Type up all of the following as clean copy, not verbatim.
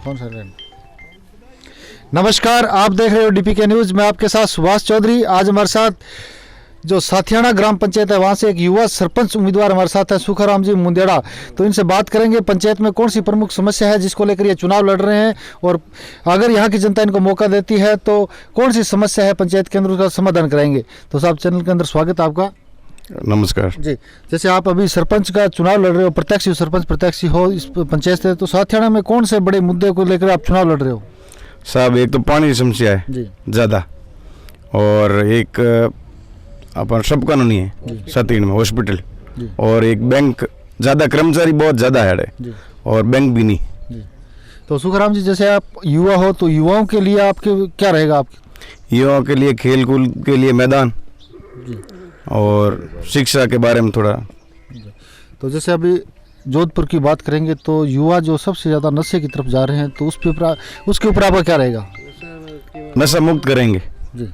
Phone silent. नमस्कार, आप देख रहे हो डीपीके न्यूज़। मैं आपके साथ सुभाष चौधरी। आज हमारे साथ जो साथियाना ग्राम पंचायत है वहाँ से एक युवा सरपंच उम्मीदवार हमारे साथ है, सुखाराम जी मुंदेड़ा। तो इनसे बात करेंगे पंचायत में कौन सी प्रमुख समस्या है जिसको लेकर ये चुनाव लड़ रहे हैं, और अगर यहाँ की जनता इनको मौका देती है तो कौन सी समस्या है पंचायत के अंदर उसका समाधान कराएंगे। तो साहब, चैनल के अंदर स्वागत है आपका। नमस्कार जी। जैसे आप अभी सरपंच का चुनाव लड़ रहे हो, प्रत्याशी सरपंच प्रत्याशी हो इस पंचायत से, तो साथियाना में कौन से बड़े मुद्दे को लेकर आप चुनाव लड़ रहे हो? साहब, एक तो पानी की समस्या है जी ज़्यादा, और एक अपन सब कानूनी है सतीन में हॉस्पिटल, और एक बैंक ज़्यादा, कर्मचारी बहुत ज़्यादा है और बैंक भी नहीं जी। तो सुखाराम जी, जैसे आप युवा हो तो युवाओं के लिए आपके क्या रहेगा? आपके युवाओं के लिए खेल कूद के लिए मैदान जी, और शिक्षा के बारे में थोड़ा। तो जैसे अभी जोधपुर की बात करेंगे तो युवा जो सबसे ज़्यादा नशे की तरफ जा रहे हैं, तो उसके ऊपर आपका क्या रहेगा? नशा मुक्त करेंगे जी।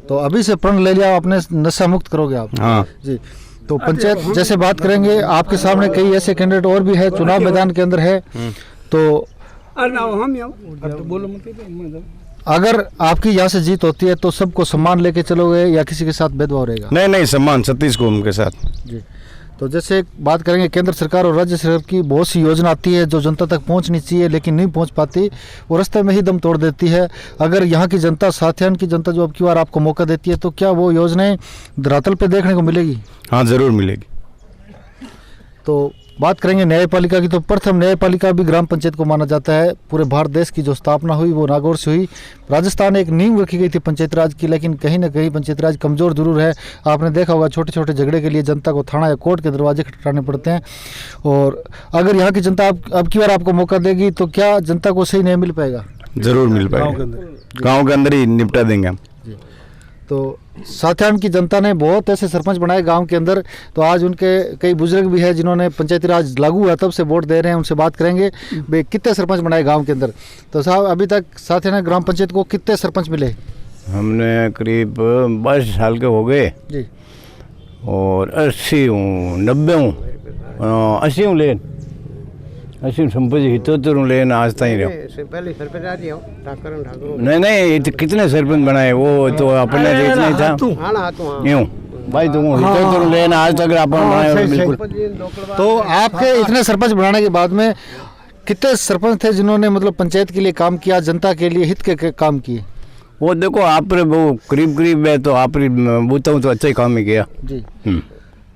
तो अभी से प्रण ले लिया आपने, नशा मुक्त करोगे आप? हाँ जी। तो पंचायत जैसे बात करेंगे, आपके सामने कई ऐसे कैंडिडेट और भी है, चुनाव मैदान के अंदर है। तो अगर आपकी यहाँ से जीत होती है तो सबको सम्मान लेके चलोगे या किसी के साथ भेदभाव रहेगा? नहीं, सम्मान सतीश को उनके साथ। जी। तो जैसे बात करेंगे, केंद्र सरकार और राज्य सरकार की बहुत सी योजना आती है जो जनता तक पहुंचनी चाहिए लेकिन नहीं पहुंच पाती, वो रास्ते में ही दम तोड़ देती है। अगर यहाँ की जनता, साथियान की जनता जो अब की बार आपको मौका देती है, तो क्या वो योजनाएं धरातल पे देखने को मिलेगी? हाँ, ज़रूर मिलेगी। तो बात करेंगे न्यायपालिका की, तो प्रथम न्यायपालिका भी ग्राम पंचायत को माना जाता है। पूरे भारत देश की जो स्थापना हुई वो नागौर से हुई। राजस्थान एक नींव रखी गई थी पंचायत राज की, लेकिन कहीं ना कहीं पंचायत राज कमज़ोर जरूर है। आपने देखा होगा, छोटे छोटे झगड़े के लिए जनता को थाना या कोर्ट के दरवाजे खटखटाने पड़ते हैं। और अगर यहाँ की जनता अब की बार आपको मौका देगी तो क्या जनता को सही न्याय मिल पाएगा? ज़रूर मिल पाएगा, गाँव के अंदर ही निपटा देंगे हम। तो साथियान की जनता ने बहुत ऐसे सरपंच बनाए गांव के अंदर। तो आज उनके कई बुजुर्ग भी हैं जिन्होंने पंचायती राज लागू हुआ तब से वोट दे रहे हैं, उनसे बात करेंगे भाई कितने सरपंच बनाए गांव के अंदर। तो साहब, अभी तक साथियाना ग्राम पंचायत को कितने सरपंच मिले? हमने करीब 22 साल के हो गए जी। और 80 लेन 80 संपत्ति हितोत्तर लेन आज तक रहो। नहीं, तो कितने सरपंच बनाए वो तो अपने इतना ही था यूँ भाई, तुम हितोत्तर लेन आज तक अपन बनाए बिल्कुल। तो आपके इतने सरपंच बनाने के बाद में कितने सरपंच थे जिन्होंने मतलब पंचायत के लिए काम किया, जनता के लिए हित के काम किए? वो देखो, आपने वो करीब है तो आपने बूता तो अच्छा ही काम ही किया जी।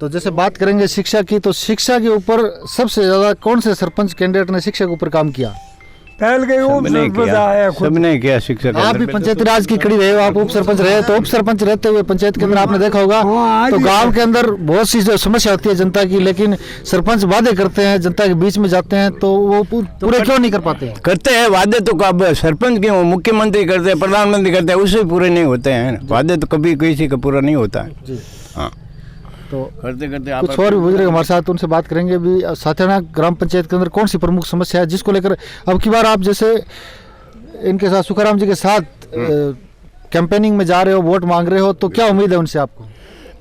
तो जैसे बात करेंगे शिक्षा की, तो शिक्षा के ऊपर सबसे ज़्यादा कौन से सरपंच कैंडिडेट ने शिक्षा के ऊपर काम किया? सबने किया शिक्षा। आप भी पंचायती राज की कड़ी रहे हो, आप उप सरपंच रहे, तो उप सरपंच रहते हुए पंचायत के अंदर आपने देखा होगा तो गांव के अंदर बहुत सी जो समस्या होती है जनता की, लेकिन सरपंच वादे करते हैं, जनता के बीच में जाते हैं, तो वो पूरे क्यों नहीं कर पाते? करते हैं वादे तो कब सरपंच क्यों, मुख्यमंत्री करते हैं, प्रधानमंत्री करते हैं, उससे पूरे नहीं होते हैं वादे, तो कभी किसी का पूरा नहीं होता है जी। हाँ, तो करते कुछ और भी बुजुर्ग हमारे साथ, उनसे बात करेंगे भी। साथियाना ग्राम पंचायत के अंदर कौन सी प्रमुख समस्या है जिसको लेकर अब की बार आप जैसे इनके साथ, सुखाराम जी के साथ कैंपेनिंग में जा रहे हो, वोट मांग रहे हो, तो क्या उम्मीद है उनसे आपको?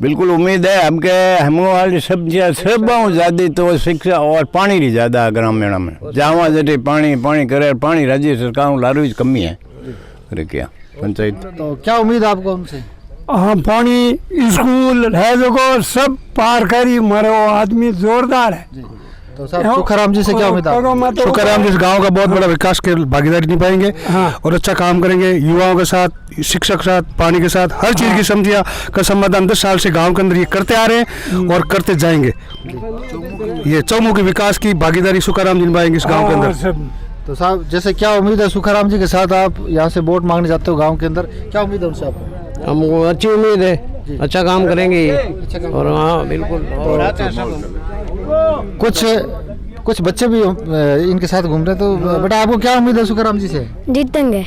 बिल्कुल उम्मीद है हमके, हम वाली सब्जियाँ सब ज़्यादा तो शिक्षा और पानी की ज़्यादा ग्रामीण में जहाँ जैसे पानी करे, पानी राज्य सरकार लारू कमी है क्या पंचायत। तो क्या उम्मीद आपको उनसे? हाँ, पानी स्कूल है देखो सब पार करी मरे, वो आदमी जोरदार है। तो साहब, सुखाराम जी से क्या उम्मीद है? सुखाराम जी इस गांव का बहुत बड़ा विकास के भागीदारी निभाएंगे और अच्छा काम करेंगे, युवाओं के साथ, शिक्षा के साथ, पानी के साथ, हर चीज़ की समस्या का समाधान 10 साल से गांव के अंदर ये करते आ रहे हैं और करते जाएंगे। ये चौमुखी विकास की भागीदारी सुखाराम जी निभाएंगे इस गाँव के अंदर। तो साहब, जैसे क्या उम्मीद है सुखाराम जी के साथ, आप यहाँ से वोट मांगने जाते हो गाँव के अंदर, क्या उम्मीद है उनसे आपको? हमको अच्छी उम्मीद है, अच्छा काम करेंगे ये। और हाँ बिल्कुल। कुछ बच्चे भी इनके साथ घूम रहे हैं, तो बेटा आपको क्या उम्मीद है सुखाराम जी से? जीतेंगे।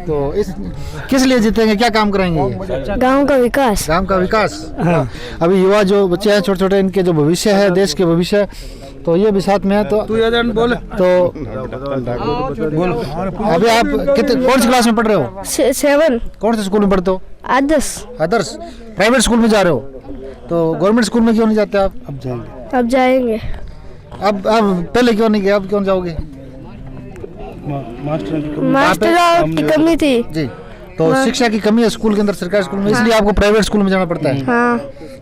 तो किस लिए जीतेंगे, क्या काम कराएंगे ये? गांव का विकास। गांव का विकास। हाँ। अभी युवा जो बच्चे हैं छोटे छोटे, इनके जो भविष्य है, देश के भविष्य, तो ये भी साथ में है। तो बोल तो अभी आप कौन सी क्लास में पढ़ रहे हो? 7। कौन से स्कूल में पढ़ते हो? आदर्श। प्राइवेट स्कूल में जा रहे हो, तो गवर्नमेंट स्कूल में क्यों नहीं जाते आप? अब जाएंगे। अब पहले क्यों नहीं गए, अब क्यों जाओगे? मास्टरों की कमी थी। जी, तो शिक्षा की कमी है स्कूल के अंदर, सरकारी स्कूल में, इसलिए आपको प्राइवेट स्कूल में जाना पड़ता है। हाँ,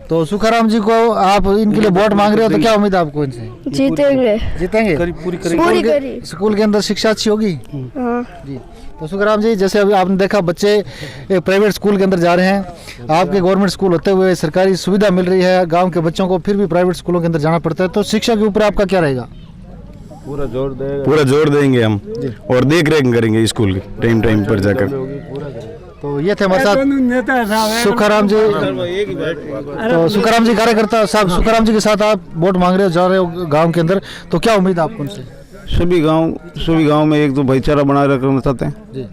तो सुखाराम जी को आप इनके लिए वोट मांग रहे हो, तो क्या उम्मीद है आपको इनसे? जीतेंगे। जीतेंगे? पूरी करी। स्कूल के अंदर शिक्षा अच्छी होगी? हाँ, जी। तो सुखराम जी, जैसे अभी आपने देखा बच्चे एक प्राइवेट स्कूल के अंदर जा रहे हैं, आपके गवर्नमेंट स्कूल होते हुए सरकारी सुविधा मिल रही है गांव के बच्चों को, फिर भी प्राइवेट स्कूलों के अंदर जाना पड़ता है, तो शिक्षा के ऊपर आपका क्या रहेगा? पूरा जोर देंगे हम, और देख रेख करेंगे स्कूल की टाइम पर जाकर। तो ये थे हमारे साथ सुखाराम जी। तो सुखाराम जी कार्यकर्ता साहब, सुखाराम जी के साथ आप वोट मांग रहे हो, जा रहे हो गाँव के अंदर, तो क्या उम्मीद है आपको उनसे? सभी गांव में एक तो भाईचारा बनाए रखना चाहते हैं जी,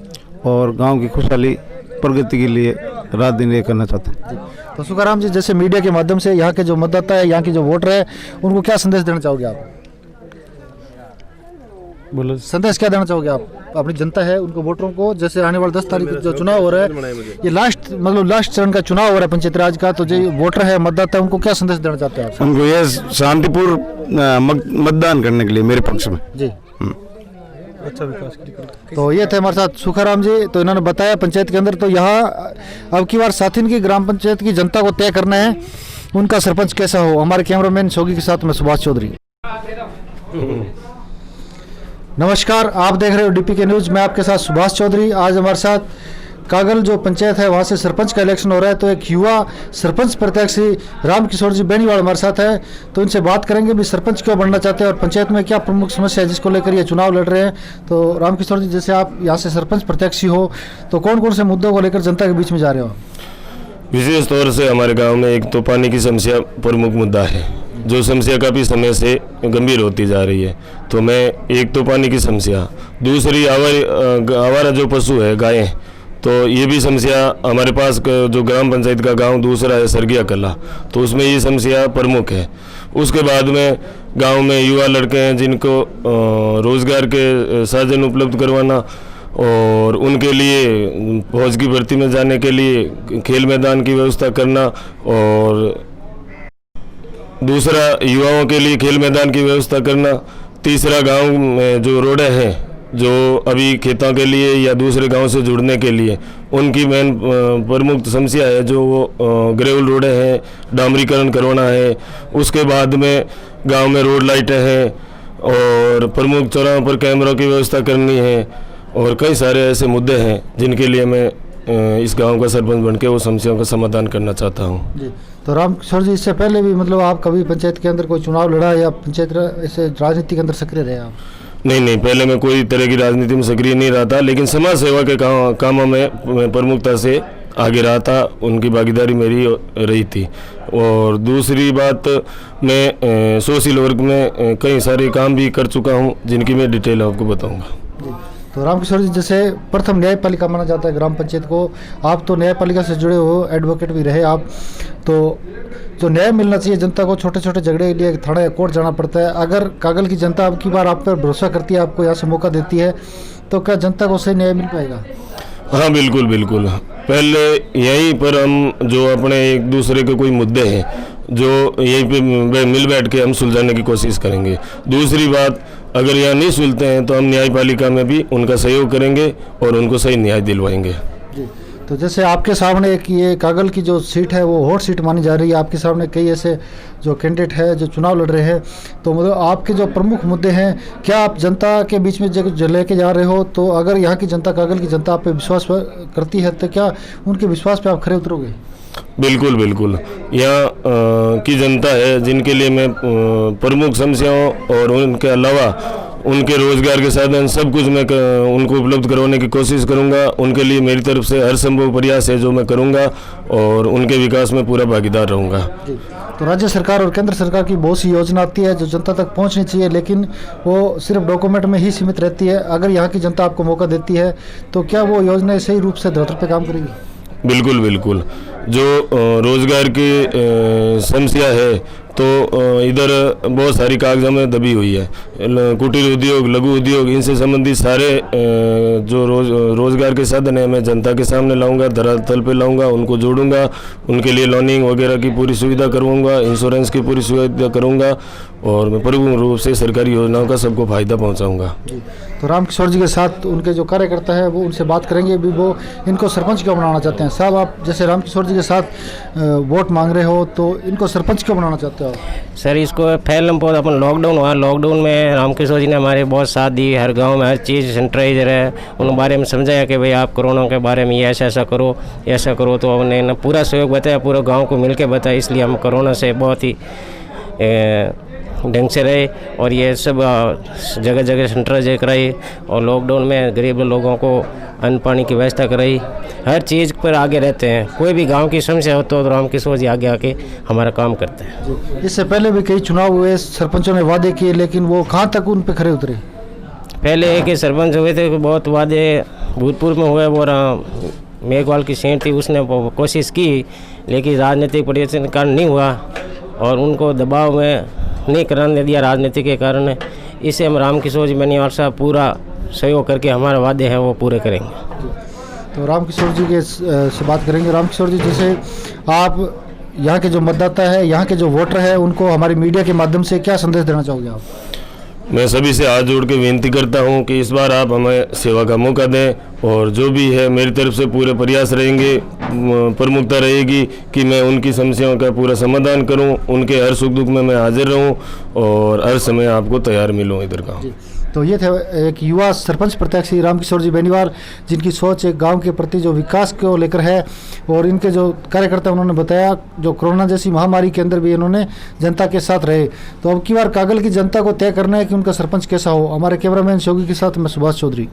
और गांव की खुशहाली प्रगति के लिए रात दिन ये करना चाहते हैं। तो सुखाराम जी, जैसे मीडिया के माध्यम से यहाँ के जो मतदाता है, यहाँ के जो वोटर है, उनको क्या संदेश देना चाहोगे आप? बोलो। संदेश क्या देना चाहोगे आप अपनी जनता है उनको, वोटरों को? जैसे आने वाले 10 तारीख को जो चुनाव हो रहा है, ये लास्ट चरण का चुनाव हो रहा है पंचायत राज का, तो जो वोटर है, मतदाता है, उनको क्या संदेश देना चाहते हैं आप? उनको ये शांतिपूर्ण मतदान करने के लिए मेरे पक्ष में। जी, अच्छा विकास। तो ये थे हमारे साथ सुखाराम जी। तो इन्होंने बताया पंचायत के अंदर, तो यहाँ अब की बार साथिन की ग्राम पंचायत की जनता को तय करना है उनका सरपंच कैसा हो। हमारे कैमरामैन शोगी के साथ मैं सुभाष चौधरी। नमस्कार, आप देख रहे हो डीपी के न्यूज़, मैं आपके साथ सुभाष चौधरी। आज हमारे साथ कागल जो पंचायत है वहाँ से सरपंच का इलेक्शन हो रहा है, तो एक युवा सरपंच प्रत्याशी रामकिशोर जी बेनीवाल हमारे साथ है, तो इनसे बात करेंगे भी सरपंच क्यों बनना चाहते हैं और पंचायत में क्या प्रमुख समस्या है जिसको लेकर ये चुनाव लड़ रहे हैं। तो रामकिशोर जी, जैसे आप यहाँ से सरपंच प्रत्याशी हो, तो कौन कौन से मुद्दों को लेकर जनता के बीच में जा रहे हो? विशेष तौर से हमारे गांव में एक तो पानी की समस्या प्रमुख मुद्दा है, जो समस्या काफ़ी समय से गंभीर होती जा रही है। तो मैं एक तो पानी की समस्या, दूसरी आवारा जो पशु है गायें, तो ये भी समस्या हमारे पास जो ग्राम पंचायत का गांव दूसरा है सरगिया कला, तो उसमें ये समस्या प्रमुख है। उसके बाद में गांव में युवा लड़के हैं जिनको रोज़गार के साधन उपलब्ध करवाना, और उनके लिए फौज की भर्ती में जाने के लिए खेल मैदान की व्यवस्था करना, और दूसरा युवाओं के लिए खेल मैदान की व्यवस्था करना। तीसरा गांव में जो रोडें हैं जो अभी खेतों के लिए या दूसरे गांव से जुड़ने के लिए, उनकी मेन प्रमुख समस्या है जो वो ग्रेवल रोडें हैं, डामरीकरण करवाना है। उसके बाद में गांव में रोड लाइटें हैं और प्रमुख चौराहों पर कैमरों की व्यवस्था करनी है, और कई सारे ऐसे मुद्दे हैं जिनके लिए मैं इस गांव का सरपंच बनके वो समस्याओं का समाधान करना चाहता हूं। जी, तो रामकिशोर जी, इससे पहले भी मतलब आप कभी पंचायत के अंदर कोई चुनाव लड़ा या पंचायत ऐसे राजनीति के अंदर सक्रिय रहे आप? नहीं, पहले मैं कोई तरह की राजनीति में सक्रिय नहीं रहा था, लेकिन समाज सेवा के कामों में प्रमुखता से आगे रहा था, उनकी भागीदारी मेरी रही थी। और दूसरी बात, मैं सोशल वर्क में कई सारे काम भी कर चुका हूं, जिनकी मैं डिटेल आपको बताऊंगा। तो रामकिशोर जी, जैसे प्रथम न्यायपालिका माना जाता है ग्राम पंचायत को, आप तो न्यायपालिका से जुड़े हो, एडवोकेट भी रहे आप, तो जो न्याय मिलना चाहिए जनता को, छोटे छोटे झगड़े के लिए थाना या कोर्ट जाना पड़ता है, अगर कागल की जनता अब की बार आप पर भरोसा करती है, आपको यहाँ से मौका देती है, तो क्या जनता को सही न्याय मिल पाएगा? हाँ, बिल्कुल। पहले यहीं पर हम जो अपने एक दूसरे के कोई मुद्दे हैं जो यहीं पे मिल बैठ के हम सुलझाने की कोशिश करेंगे। दूसरी बात, अगर यहाँ नहीं सुलझते हैं तो हम न्यायपालिका में भी उनका सहयोग करेंगे और उनको सही न्याय दिलवाएंगे। जी, तो जैसे आपके सामने एक ये कागल की जो सीट है वो हॉट सीट मानी जा रही है, आपके सामने कई ऐसे जो कैंडिडेट है जो चुनाव लड़ रहे हैं, तो मतलब आपके जो प्रमुख मुद्दे हैं, क्या आप जनता के बीच में जो लेके जा रहे हो, तो अगर यहाँ की जनता, कागल की जनता आप पे विश्वास करती है, तो क्या उनके विश्वास पे आप खरे उतरोगे? बिल्कुल। यहाँ की जनता है जिनके लिए मैं प्रमुख समस्याओं और उनके अलावा उनके रोजगार के साधन सब कुछ मैं उनको उपलब्ध करवाने की कोशिश करूंगा। उनके लिए मेरी तरफ से हर संभव प्रयास है जो मैं करूंगा, और उनके विकास में पूरा भागीदार रहूंगा। तो राज्य सरकार और केंद्र सरकार की बहुत सी योजना आती है जो जनता तक पहुंचनी चाहिए, लेकिन वो सिर्फ डॉक्यूमेंट में ही सीमित रहती है। अगर यहाँ की जनता आपको मौका देती है तो क्या वो योजनाएं सही रूप से धरातल पे काम करेगी? बिल्कुल। जो रोजगार की समस्या है, तो इधर बहुत सारी कागज़ों में दबी हुई है। कुटीर उद्योग, लघु उद्योग, इनसे संबंधित सारे जो रोज़गार के साधन है मैं जनता के सामने लाऊंगा, धरातल पे लाऊंगा, उनको जोड़ूंगा, उनके लिए लोनिंग वगैरह की पूरी सुविधा करवाऊंगा, इंश्योरेंस की पूरी सुविधा करूंगा और मैं पूर्ण रूप से सरकारी योजनाओं का सबको फायदा पहुंचाऊंगा। तो रामकिशोर जी के साथ उनके जो कार्यकर्ता है वो उनसे बात करेंगे भी वो इनको सरपंच क्यों बनाना चाहते हैं। साहब, आप जैसे रामकिशोर जी के साथ वोट मांग रहे हो तो इनको सरपंच क्यों बनाना चाहते हो? सर, इसको पहले बहुत अपन लॉकडाउन हुआ, लॉकडाउन में रामकिशोर जी ने हमारे बहुत साथ दी, हर गांव में हर चीज़ सैनिटाइजर है, उन बारे में समझाया कि भाई आप कोरोना के बारे में ये ऐसा ऐसा करो, तो उन्होंने पूरा सहयोग बताया, पूरे गाँव को मिल के बताया, इसलिए हम कोरोना से बहुत ही ढंग से रहे और ये सब जगह जगह सैनिटाइजर कराई और लॉकडाउन में गरीब लोगों को अन्न पानी की व्यवस्था कराई, हर चीज़ पर आगे रहते हैं। कोई भी गांव की समस्या हो तो रामकिशोर जी आगे आके हमारा काम करते हैं। इससे पहले भी कई चुनाव हुए, सरपंचों ने वादे किए, लेकिन वो कहाँ तक उन पे खरे उतरे? पहले एक ही सरपंच हुए थे, बहुत वादे भूतपूर्व में हुए, वो मेघवाल की सेंट थी, उसने कोशिश की लेकिन राजनीतिक परिवर्तन के कारण नहीं हुआ और उनको दबाव में नहीं कराने दिया राजनीति के कारण। इसे हम रामकिशोर जी बेनीवाल साहब पूरा सहयोग करके हमारे वादे हैं वो पूरे करेंगे। तो रामकिशोर जी के से बात करेंगे। रामकिशोर जी, जैसे आप यहाँ के जो मतदाता है, यहाँ के जो वोटर है, उनको हमारी मीडिया के माध्यम से क्या संदेश देना चाहोगे आप? मैं सभी से हाथ जोड़ के विनती करता हूं कि इस बार आप हमें सेवा का मौका दें और जो भी है मेरी तरफ से पूरे प्रयास रहेंगे, प्रमुखता रहेगी कि मैं उनकी समस्याओं का पूरा समाधान करूं, उनके हर सुख दुख में मैं हाजिर रहूं और हर समय आपको तैयार मिलूं इधर का। तो ये थे एक युवा सरपंच प्रत्याशी रामकिशोर जी बेनीवाल, जिनकी सोच एक गांव के प्रति जो विकास को लेकर है और इनके जो कार्यकर्ता उन्होंने बताया जो कोरोना जैसी महामारी के अंदर भी इन्होंने जनता के साथ रहे। तो अब की बार कागल की जनता को तय करना है कि उनका सरपंच कैसा हो। हमारे कैमरामैन शोगी के साथ मैं सुभाष चौधरी।